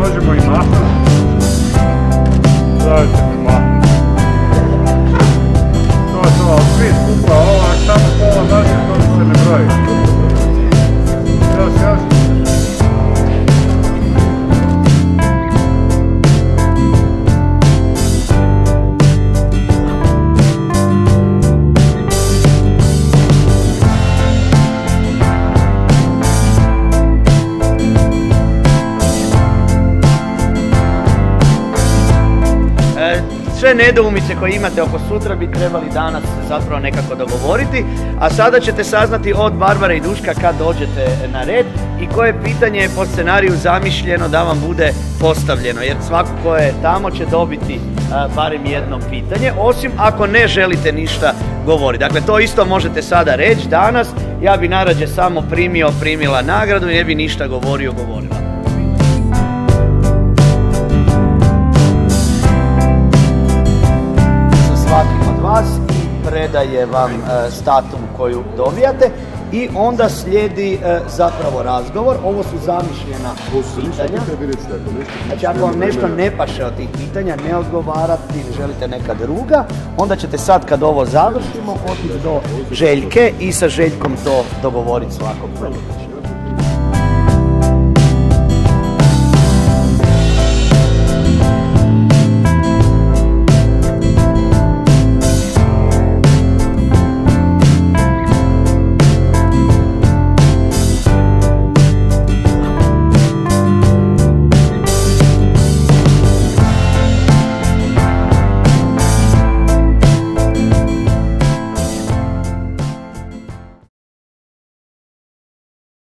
Možemo i mahnuti. Dajte mi mahnuti. To je to, ali svi skupa ovak, samo pola naše, to se ne broji. Još. Sve nedoumice koje imate oko sutra bi trebali danas zapravo nekako dogovoriti, a sada ćete saznati od Barbare i Duška kad dođete na red i koje pitanje je po scenariju zamišljeno da vam bude postavljeno, jer svako ko je tamo će dobiti barem jedno pitanje, osim ako ne želite ništa govoriti. Dakle, to isto možete sada reći danas, ja bi najrađe samo primila nagradu i ne bi ništa govorila. Svakim od vas i predaje vam statum koju dobijate i onda slijedi zapravo razgovor. Ovo su zamišljena pitanja. Znači ako vam nešto ne paše od tih pitanja, ne odgovarati ili želite neka druga, onda ćete sad kad ovo završimo otići do Željke i sa Željkom to dogovoriti svakog.